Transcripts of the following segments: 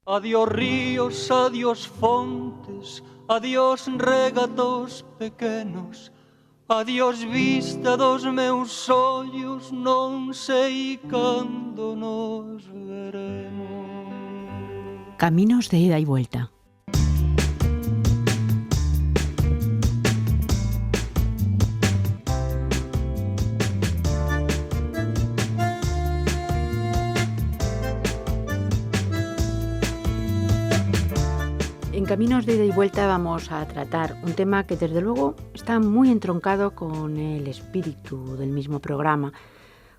Adiós ríos, adiós fontes, adiós regatos pequenos, adiós vista dos meus ollos, non sei cando nos veremos. Caminos de ida y vuelta. En Caminos de ida y vuelta vamos a tratar un tema que desde luego está muy entroncado con el espíritu del mismo programa,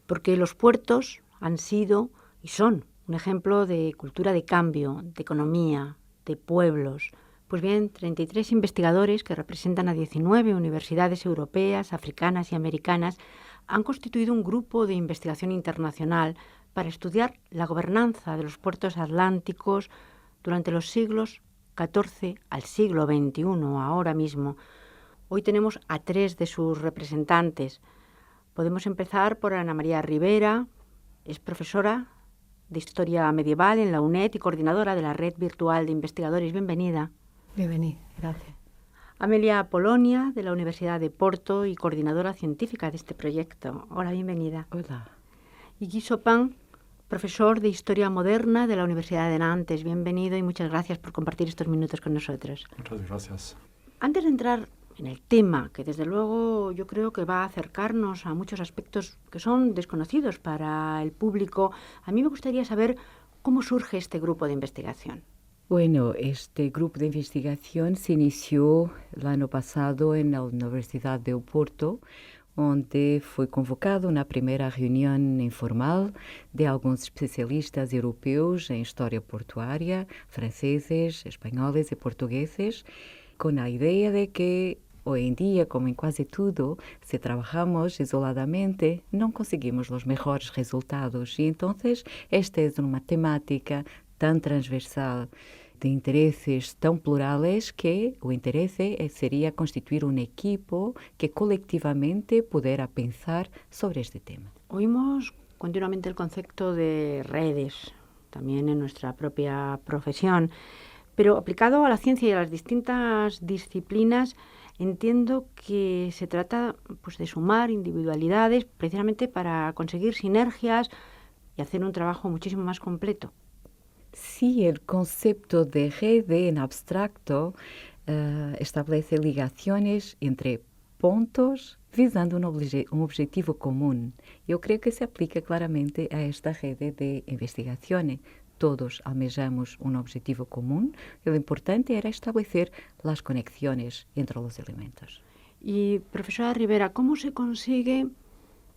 porque los puertos han sido y son un ejemplo de cultura de cambio, de economía, de pueblos. Pues bien, 33 investigadores que representan a 19 universidades europeas, africanas y americanas han constituido un grupo de investigación internacional para estudiar la gobernanza de los puertos atlánticos durante los siglos XIV al siglo XXI, ahora mismo. Hoy tenemos a 3 de sus representantes. Podemos empezar por Ana María Rivera, es profesora de Historia Medieval en la UNED y coordinadora de la Red Virtual de Investigadores. Bienvenida. Bienvenida, gracias. Amelia Polonia, de la Universidad de Porto y coordinadora científica de este proyecto. Hola, bienvenida. Hola. Y Guy Chopin, profesor de Historia Moderna de la Universidad de Nantes. Bienvenido y muchas gracias por compartir estos minutos con nosotros. Muchas gracias. Antes de entrar en el tema, que desde luego yo creo que va a acercarnos a muchos aspectos que son desconocidos para el público, a mí me gustaría saber cómo surge este grupo de investigación. Bueno, este grupo de investigación se inició el año pasado en la Universidad de Oporto, onde foi convocada uma primeira reunião informal de alguns especialistas europeus em história portuária, franceses, espanhóis e portugueses, com a ideia de que hoje em dia, como em quase tudo, se trabalhamos isoladamente, não conseguimos os melhores resultados. E então, esta é uma temática tão transversal, de interesses tão plurais, que o interesse seria constituir um equipo que colectivamente pudera pensar sobre este tema. Oímos continuamente el concepto de redes, también en nuestra propia profesión, pero aplicado a la ciencia y a las distintas disciplinas, entiendo que se trata pues, de sumar individualidades precisamente para conseguir sinergias y hacer un trabajo muchísimo más completo. Sí, el concepto de red en abstracto establece ligaciones entre pontos visando un objetivo común. Yo creo que se aplica claramente a esta red de investigaciones. Todos almejamos un objetivo común. Lo importante era establecer las conexiones entre los elementos. Y, profesora Rivera, ¿cómo se consigue?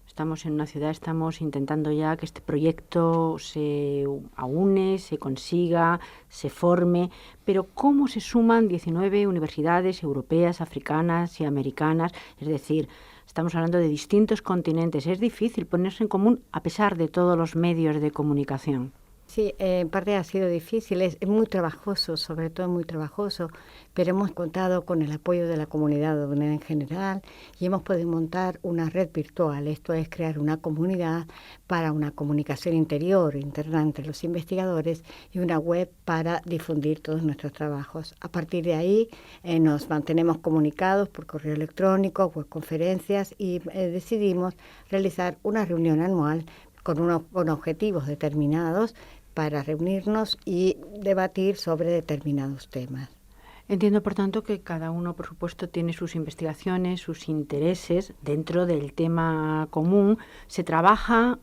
Estamos en una ciudad, estamos intentando ya que este proyecto se aúne, se consiga, se forme, pero ¿cómo se suman 19 universidades europeas, africanas y americanas? Es decir, estamos hablando de distintos continentes. Es difícil ponerse en común a pesar de todos los medios de comunicación. Sí, en parte ha sido difícil, es muy trabajoso, sobre todo muy trabajoso, pero hemos contado con el apoyo de la comunidad de UNED en general y hemos podido montar una red virtual, esto es crear una comunidad para una comunicación interna entre los investigadores y una web para difundir todos nuestros trabajos. A partir de ahí nos mantenemos comunicados por correo electrónico, por conferencias y decidimos realizar una reunión anual con objetivos determinados para reunirnos y debatir sobre determinados temas. Entiendo, por tanto, que cada uno, por supuesto, tiene sus investigaciones, sus intereses dentro del tema común. Se trabaja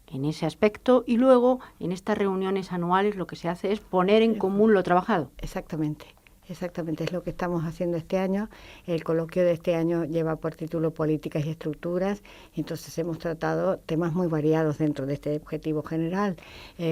en ese aspecto y luego, en estas reuniones anuales, lo que se hace es poner en común lo trabajado. Exactamente. Exactamente, es lo que estamos haciendo este año. El coloquio de este año lleva por título Políticas y Estructuras, entonces hemos tratado temas muy variados dentro de este objetivo general,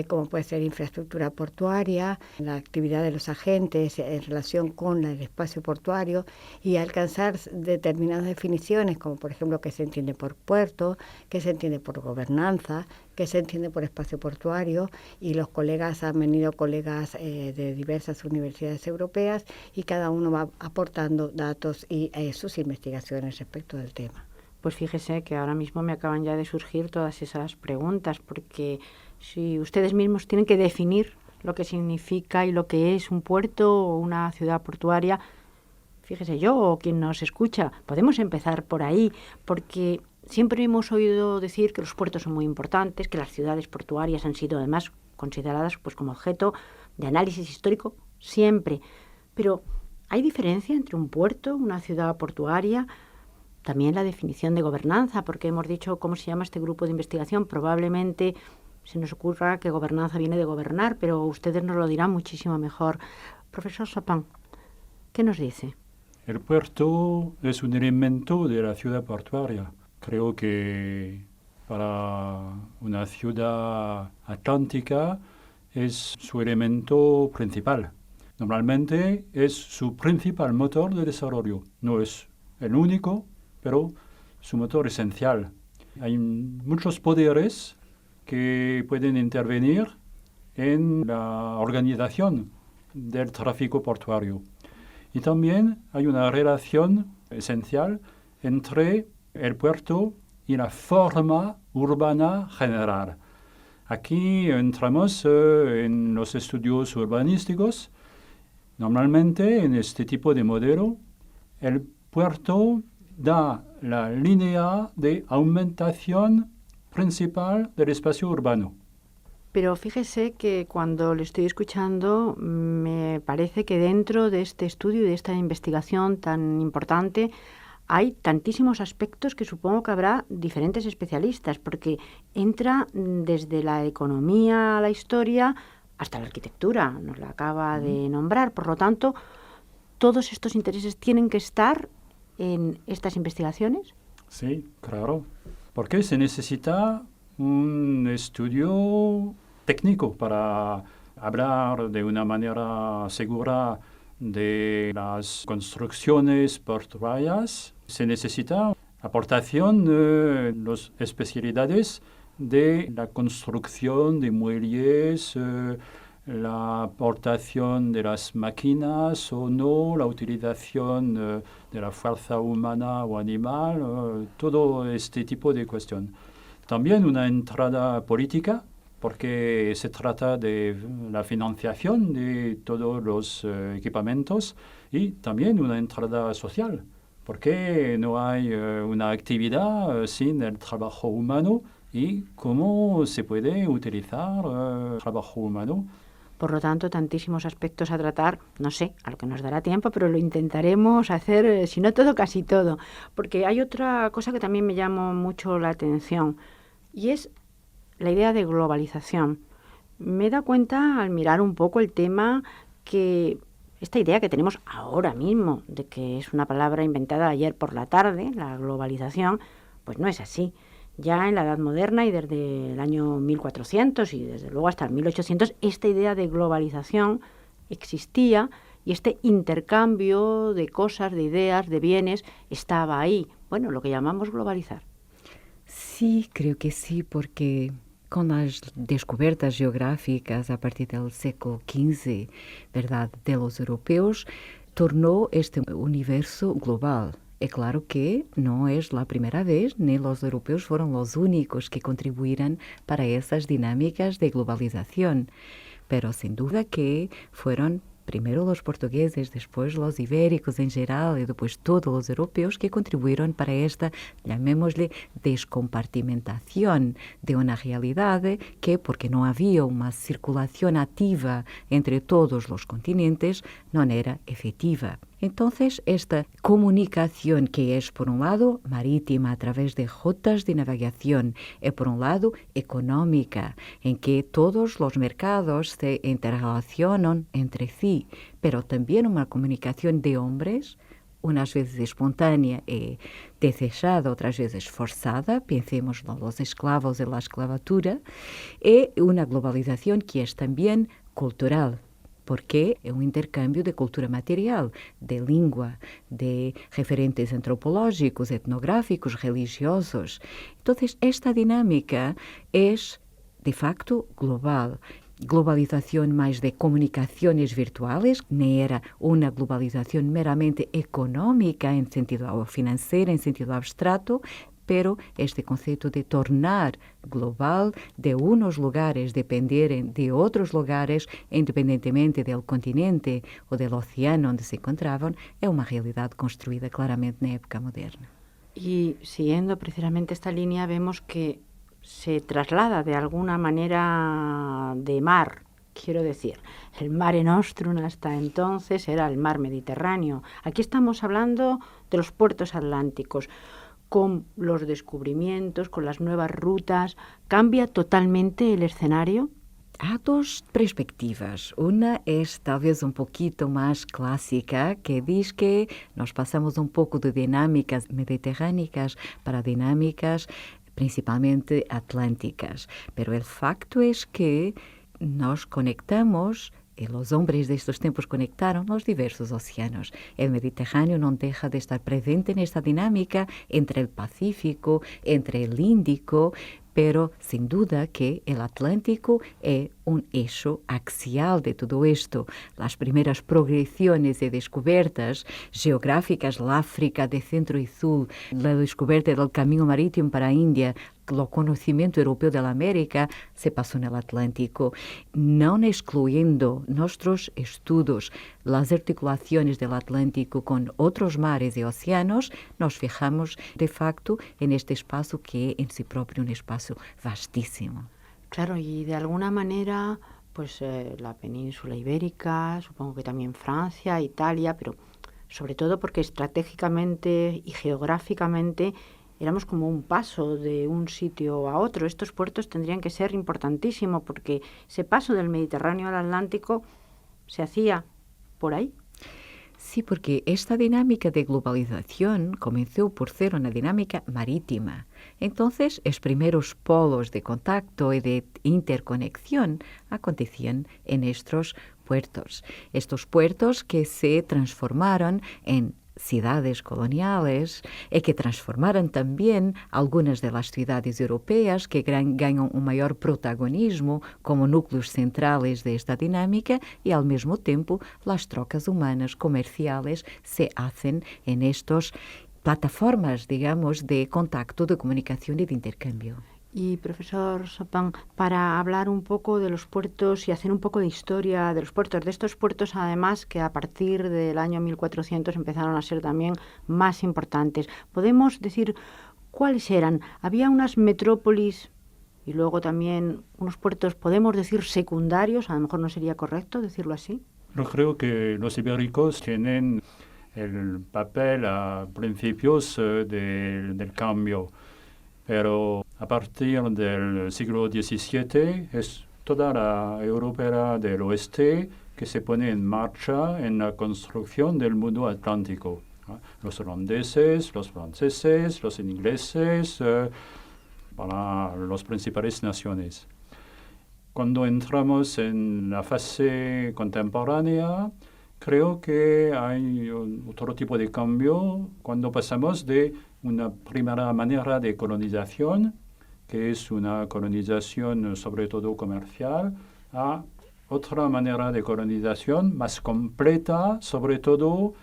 como puede ser infraestructura portuaria, la actividad de los agentes en relación con el espacio portuario y alcanzar determinadas definiciones, como por ejemplo qué se entiende por puerto, qué se entiende por gobernanza, qué se entiende por espacio portuario, y los colegas han venido de diversas universidades europeas y cada uno va aportando datos y sus investigaciones respecto del tema. Pues fíjese que ahora mismo me acaban ya de surgir todas esas preguntas, porque si ustedes mismos tienen que definir lo que significa y lo que es un puerto o una ciudad portuaria, fíjese yo o quien nos escucha, podemos empezar por ahí, porque siempre hemos oído decir que los puertos son muy importantes, que las ciudades portuarias han sido además consideradas pues como objeto de análisis histórico siempre. Pero ¿hay diferencia entre un puerto, una ciudad portuaria? También la definición de gobernanza, porque hemos dicho cómo se llama este grupo de investigación. Probablemente se nos ocurra que gobernanza viene de gobernar, pero ustedes nos lo dirán muchísimo mejor. Profesor Chopin, ¿qué nos dice? El puerto es un elemento de la ciudad portuaria. Creo que para una ciudad atlántica es su elemento principal. Normalmente es su principal motor de desarrollo. No es el único, pero su motor esencial. Hay muchos poderes que pueden intervenir en la organización del tráfico portuario. Y también hay una relación esencial entre el puerto y la forma urbana general. Aquí entramos en los estudios urbanísticos. Normalmente en este tipo de modelo, el puerto da la línea de aumentación principal del espacio urbano. Pero fíjese que cuando le estoy escuchando me parece que dentro de este estudio y de esta investigación tan importante hay tantísimos aspectos que supongo que habrá diferentes especialistas, porque entra desde la economía a la historia hasta la arquitectura, nos la acaba de nombrar. Por lo tanto, ¿todos estos intereses tienen que estar en estas investigaciones? Sí, claro, porque se necesita un estudio técnico para hablar de una manera segura de las construcciones portuarias. Se necesita aportación de las especialidades de la construcción de muelles, la aportación de las máquinas o no, la utilización de la fuerza humana o animal, todo este tipo de cuestión. También una entrada política, porque se trata de la financiación de todos los equipamientos, y también una entrada social, porque no hay una actividad sin el trabajo humano y cómo se puede utilizar el trabajo humano. Por lo tanto, tantísimos aspectos a tratar, no sé, a lo que nos dará tiempo, pero lo intentaremos hacer, si no todo, casi todo. Porque hay otra cosa que también me llamó mucho la atención, y es la idea de globalización. Me he dado cuenta al mirar un poco el tema que esta idea que tenemos ahora mismo de que es una palabra inventada ayer por la tarde, la globalización, pues no es así. Ya en la Edad Moderna y desde el año 1400 y desde luego hasta el 1800, esta idea de globalización existía y este intercambio de cosas, de ideas, de bienes, estaba ahí. Bueno, lo que llamamos globalizar. Sí, creo que sí, porque con las descubiertas geográficas a partir del siglo XV, ¿verdad?, de los europeos, tornó este universo global. Es claro que no es la primera vez, ni los europeos fueron los únicos que contribuyeron para esas dinámicas de globalización, pero sin duda que fueron primero los portugueses, después los ibéricos en general y después todos los europeos que contribuyeron para esta, llamémosle, descompartimentación de una realidad que, porque no había una circulación activa entre todos los continentes, no era efectiva. Entonces, esta comunicación que es, por un lado, marítima a través de rutas de navegación y, por un lado, económica, en que todos los mercados se interrelacionan entre sí, pero también una comunicación de hombres, unas veces espontánea y desechada, otras veces forzada, pensemos en los esclavos y la esclavatura, y una globalización que es también cultural, porque é um intercâmbio de cultura material, de língua, de referentes antropológicos, etnográficos, religiosos. Então, esta dinâmica é, de facto, global. Globalización más de comunicaciones virtuales, no era una globalización meramente económica en sentido financiero, en sentido abstracto, pero este concepto de tornar global, de unos lugares dependerem de outros lugares, independentemente del continente ou del océano onde se encontravam, é uma realidade construída claramente na época moderna. Y siguiendo precisamente esta línea, vemos que se traslada de alguna manera de mar. Quiero decir, el Mare Nostrum hasta entonces era el mar Mediterráneo. Aquí estamos hablando de los puertos atlánticos. Con los descubrimientos, con las nuevas rutas, ¿cambia totalmente el escenario? Há dos perspectivas. Uma é talvez um pouquinho mais clássica, que diz que nós passamos um pouco de dinâmicas mediterrânicas para dinâmicas principalmente atlânticas. Pero o facto é que nós conectamos, e os homens destes tempos conectaram os diversos oceanos. O Mediterrâneo não deixa de estar presente nesta dinâmica entre o Pacífico, entre o Índico, pero sin duda que el Atlántico es un eixo axial de todo esto. Las primeras progresiones y descubiertas geográficas, la África de centro y sur, la descubierta del camino marítimo para India, o conhecimento europeu da América se passou no Atlântico, não excluindo nossos estudos, as articulações do Atlântico com outros mares e oceanos, nos fijamos, de facto, neste espaço que é em si próprio um espaço vastíssimo. Claro, y de alguna manera, pues la península ibérica, supongo que también Francia, Italia, pero sobre todo porque estratégicamente y geográficamente éramos como un paso de un sitio a otro. Estos puertos tendrían que ser importantísimos porque ese paso del Mediterráneo al Atlántico se hacía por ahí. Sí, porque esta dinámica de globalización comenzó por ser una dinámica marítima. Entonces, los primeros polos de contacto y de interconexión acontecían en estos puertos. Estos puertos que se transformaron en cidades coloniales e que transformaram também algumas das cidades europeias que ganham um maior protagonismo como núcleos centrais desta dinâmica e, ao mesmo tempo, as trocas humanas comerciais se hacen en estas plataformas, digamos, de contacto, de comunicación y de intercambio. Y profesor Chopin, para hablar un poco de los puertos y hacer un poco de historia de los puertos, de estos puertos además que a partir del año 1400 empezaron a ser también más importantes, ¿podemos decir cuáles eran? Había unas metrópolis y luego también unos puertos, podemos decir secundarios, a lo mejor no sería correcto decirlo así. Yo creo que los ibéricos tienen el papel a principios del cambio, pero a partir del siglo XVII es toda la Europa del oeste que se pone en marcha en la construcción del mundo atlántico. Los holandeses, los franceses, los ingleses, para las principales naciones. Cuando entramos en la fase contemporánea, creo que hay otro tipo de cambio cuando pasamos de una primera manera de colonización, que es una colonización sobre todo comercial, a otra manera de colonización más completa, sobre todo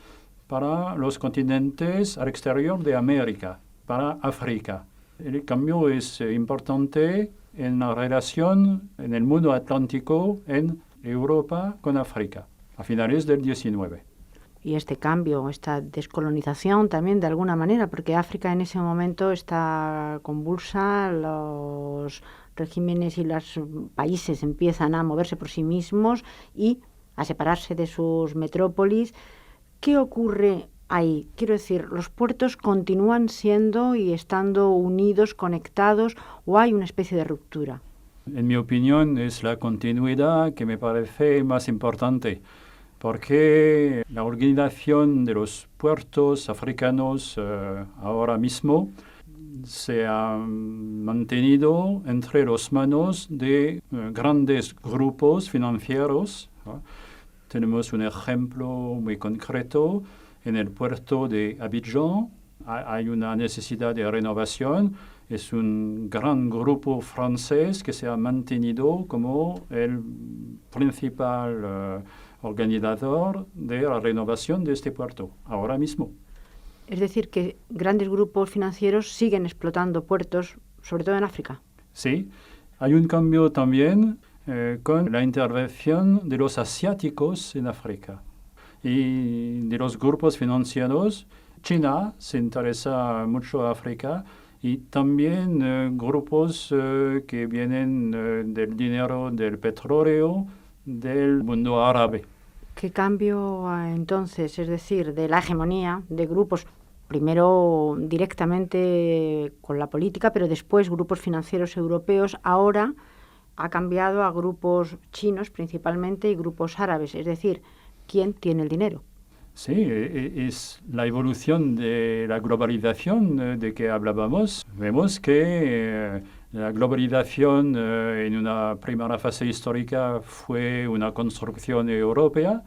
para los continentes al exterior de América, para África. El cambio es importante en la relación en el mundo atlántico en Europa con África, a finales del XIX. Y este cambio, esta descolonización también de alguna manera, porque África en ese momento está convulsa, los regímenes y los países empiezan a moverse por sí mismos y a separarse de sus metrópolis. ¿Qué ocurre ahí? Quiero decir, ¿los puertos continúan siendo y estando unidos, conectados, o hay una especie de ruptura? En mi opinión, es la continuidad que me parece más importante, porque la organización de los puertos africanos ahora mismo se ha mantenido entre las manos de grandes grupos financieros. Tenemos un ejemplo muy concreto en el puerto de Abidjan. Hay una necesidad de renovación. Es un gran grupo francés que se ha mantenido como el principal organizador de la renovación de este puerto, ahora mismo. Es decir, que grandes grupos financieros siguen explotando puertos, sobre todo en África. Sí, hay un cambio también con la intervención de los asiáticos en África y de los grupos financieros. China se interesa mucho a África y también grupos que vienen del dinero del petróleo del mundo árabe. ¿Qué cambio entonces, es decir, de la hegemonía de grupos, primero directamente con la política, pero después grupos financieros europeos, ahora ha cambiado a grupos chinos principalmente y grupos árabes? Es decir, ¿quién tiene el dinero? Sí, es la evolución de la globalización de que hablábamos. Vemos que la globalización en una primera fase histórica fue una construcción europea.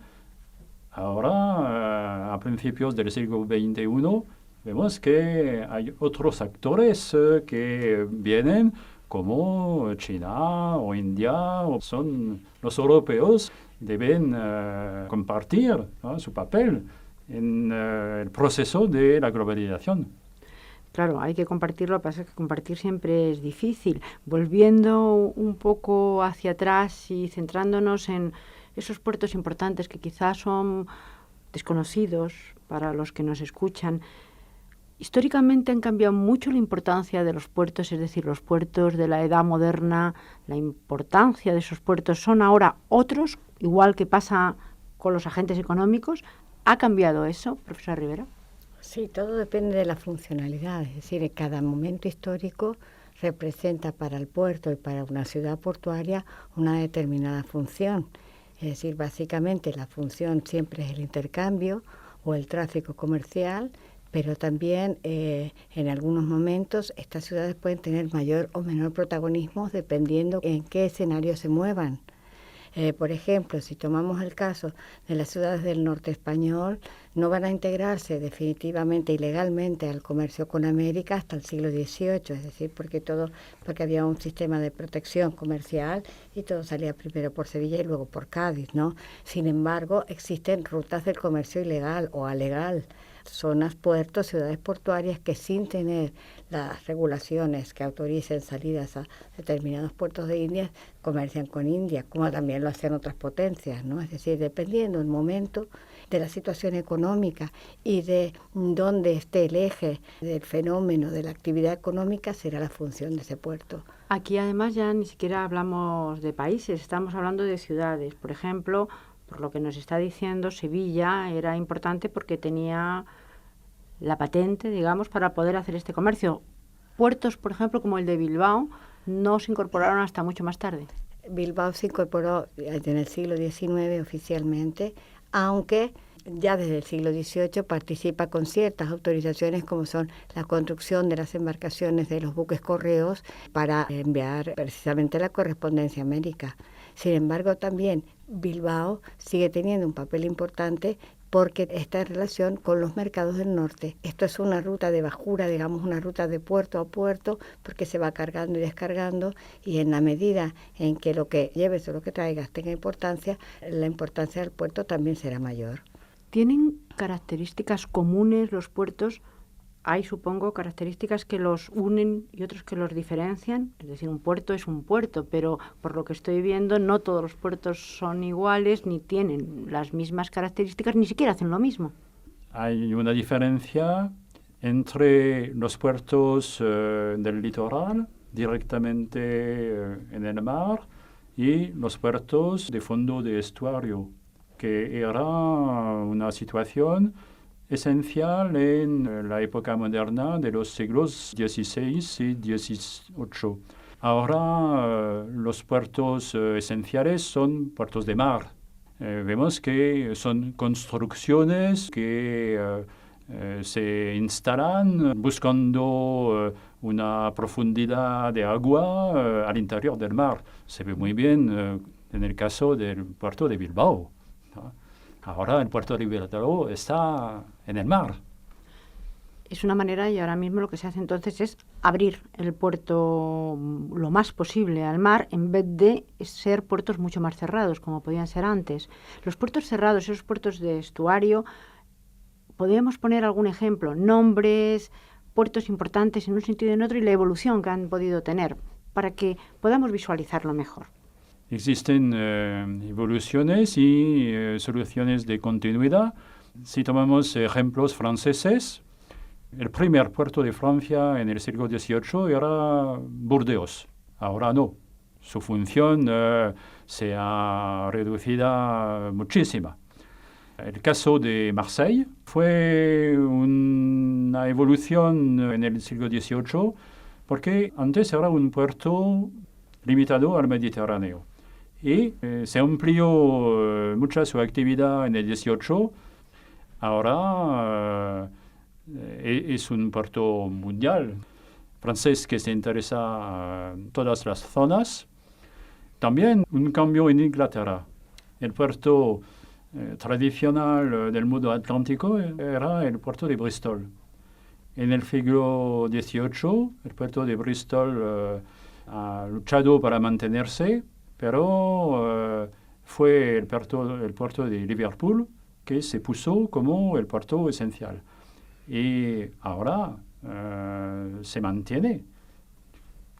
Ahora, a principios del siglo XXI, vemos que hay otros actores que vienen como China o India, o son los europeos. Deben compartir, ¿no?, su papel en el proceso de la globalización. Claro, hay que compartirlo, lo que pasa es que compartir siempre es difícil. Volviendo un poco hacia atrás y centrándonos en esos puertos importantes que quizás son desconocidos para los que nos escuchan, históricamente han cambiado mucho la importancia de los puertos, es decir, los puertos de la edad moderna, la importancia de esos puertos son ahora otros, igual que pasa con los agentes económicos. ¿Ha cambiado eso, profesora Rivera? Sí, todo depende de la funcionalidad, es decir, cada momento histórico representa para el puerto y para una ciudad portuaria una determinada función. Es decir, básicamente la función siempre es el intercambio o el tráfico comercial, pero también en algunos momentos estas ciudades pueden tener mayor o menor protagonismo dependiendo en qué escenario se muevan. Por ejemplo, si tomamos el caso de las ciudades del norte español, no van a integrarse definitivamente y legalmente al comercio con América hasta el siglo XVIII, es decir, porque había un sistema de protección comercial y todo salía primero por Sevilla y luego por Cádiz, ¿no? Sin embargo, existen rutas del comercio ilegal o alegal, zonas, puertos, ciudades portuarias que sin tener las regulaciones que autoricen salidas a determinados puertos de India, comercian con India, como también lo hacen otras potencias, ¿no? Es decir, dependiendo del momento, de la situación económica y de dónde esté el eje del fenómeno de la actividad económica, será la función de ese puerto. Aquí además ya ni siquiera hablamos de países, estamos hablando de ciudades. Por ejemplo, por lo que nos está diciendo, Sevilla era importante porque tenía la patente, digamos, para poder hacer este comercio. Puertos, por ejemplo, como el de Bilbao, no se incorporaron hasta mucho más tarde. Bilbao se incorporó en el siglo XIX oficialmente, aunque ya desde el siglo XVIII participa con ciertas autorizaciones como son la construcción de las embarcaciones de los buques correos para enviar precisamente la correspondencia a América. Sin embargo, también Bilbao sigue teniendo un papel importante porque está en relación con los mercados del norte. Esto es una ruta de bajura, digamos, una ruta de puerto a puerto, porque se va cargando y descargando, y en la medida en que lo que lleves o lo que traigas tenga importancia, la importancia del puerto también será mayor. ¿Tienen características comunes los puertos? Hay, supongo, características que los unen y otros que los diferencian. Es decir, un puerto es un puerto, pero por lo que estoy viendo, no todos los puertos son iguales, ni tienen las mismas características, ni siquiera hacen lo mismo. Hay una diferencia entre los puertos del litoral, directamente en el mar, y los puertos de fondo de estuario, que era una situación esencial en la época moderna de los siglos XVI y XVIII. Ahora los puertos esenciales son puertos de mar. Vemos que son construcciones que se instalan buscando una profundidad de agua al interior del mar. Se ve muy bien en el caso del puerto de Bilbao, ¿no? Ahora el puerto de Bilbao está en el mar. Es una manera, y ahora mismo lo que se hace entonces es abrir el puerto lo más posible al mar, en vez de ser puertos mucho más cerrados, como podían ser antes. Los puertos cerrados, esos puertos de estuario, podemos poner algún ejemplo, nombres, puertos importantes en un sentido y en otro y la evolución que han podido tener para que podamos visualizarlo mejor. Existen evoluciones y soluciones de continuidad. Si tomamos ejemplos franceses, el primer puerto de Francia en el siglo XVIII era Burdeos. Ahora no. Su función se ha reducido muchísimo. El caso de Marseille fue una evolución en el siglo XVIII porque antes era un puerto limitado al Mediterráneo y se amplió mucho su actividad en el XVIII. Ahora es un puerto mundial francés que se interesa en todas las zonas. También un cambio en Inglaterra. El puerto tradicional del mundo atlántico era el puerto de Bristol. En el siglo XVIII, el puerto de Bristol ha luchado para mantenerse, pero fue el puerto de Liverpool que se puso como el puerto esencial. Y ahora se mantiene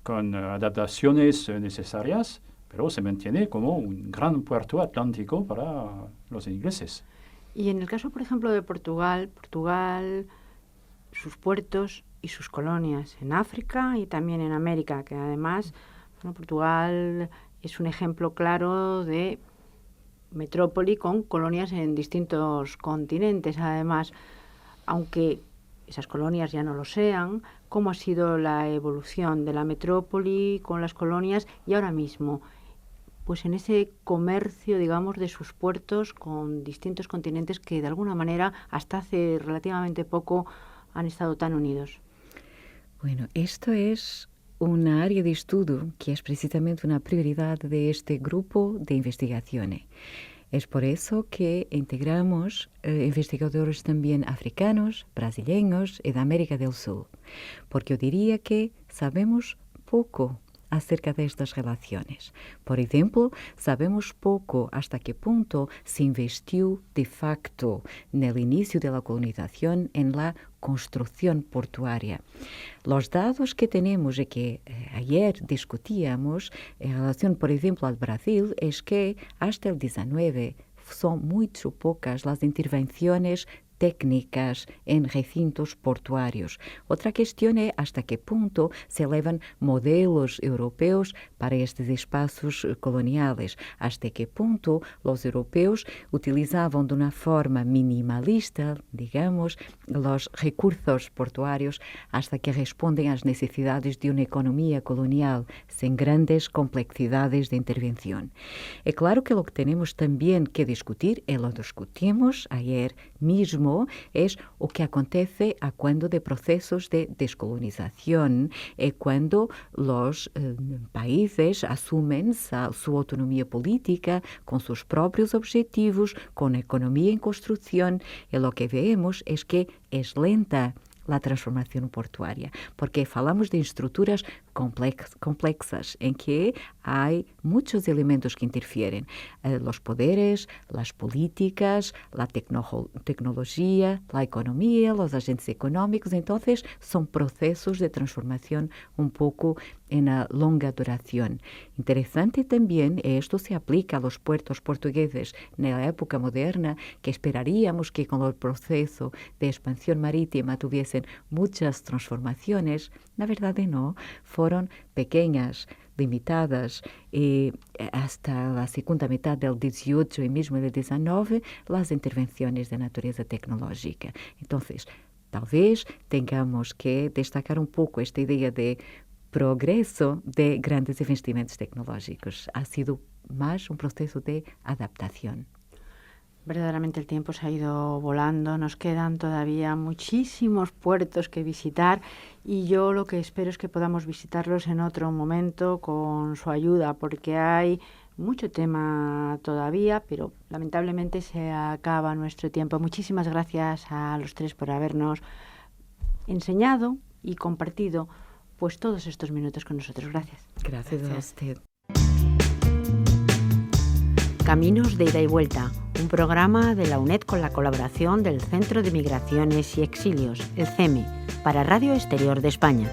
con adaptaciones necesarias, pero se mantiene como un gran puerto atlántico para los ingleses. Y en el caso, por ejemplo, de Portugal, sus puertos y sus colonias en África y también en América, que además, bueno, Portugal es un ejemplo claro de metrópoli con colonias en distintos continentes. Además, aunque esas colonias ya no lo sean, cómo ha sido la evolución de la metrópoli con las colonias y ahora mismo, pues en ese comercio, digamos, de sus puertos con distintos continentes que de alguna manera hasta hace relativamente poco han estado tan unidos. Bueno, esto es una área de estudio que es precisamente una prioridad de este grupo de investigaciones. Es por eso que integramos investigadores también africanos, brasileños y de América del Sur, porque yo diría que sabemos poco acerca de estas relaciones. Por ejemplo, sabemos poco hasta qué punto se investiu de facto en el inicio de la colonización en la construcción portuaria. Los datos que tenemos y que ayer discutíamos en relación, por ejemplo, al Brasil, es que hasta el 19 son muy pocas las intervenciones técnicas en recintos portuarios. Otra cuestión es hasta qué punto se elevan modelos europeos para estos espacios coloniales, hasta qué punto los europeos utilizaban de una forma minimalista, digamos, los recursos portuarios hasta que responden a las necesidades de una economía colonial sin grandes complejidades de intervención. Es claro que lo que tenemos también que discutir, y lo discutimos ayer mismo, es o que acontece a cuando de procesos de descolonización y cuando los países asumen su autonomía política con sus propios objetivos, con economía en construcción, y lo que vemos es que es lenta la transformación portuaria, porque falamos de estructuras complexas en que hay muchos elementos que interfieren. Los poderes, las políticas, la tecnología, la economía, los agentes económicos. Entonces, son procesos de transformación un poco en la longa duración. Interesante también, esto se aplica a los puertos portugueses en la época moderna, que esperaríamos que con el proceso de expansión marítima tuviesen muchas transformaciones. La verdad no, fueron pequeñas, limitadas, y hasta la segunda mitad del 18 y mismo del 19, las intervenciones de naturaleza tecnológica. Entonces, tal vez tengamos que destacar un poco esta idea de progreso de grandes investimentos tecnológicos. Ha sido más un proceso de adaptación. Verdaderamente el tiempo se ha ido volando, nos quedan todavía muchísimos puertos que visitar y yo lo que espero es que podamos visitarlos en otro momento con su ayuda, porque hay mucho tema todavía, pero lamentablemente se acaba nuestro tiempo. Muchísimas gracias a los tres por habernos enseñado y compartido pues todos estos minutos con nosotros. Gracias. Gracias a usted. Caminos de ida y vuelta, un programa de la UNED con la colaboración del Centro de Migraciones y Exilios, el CEME, para Radio Exterior de España.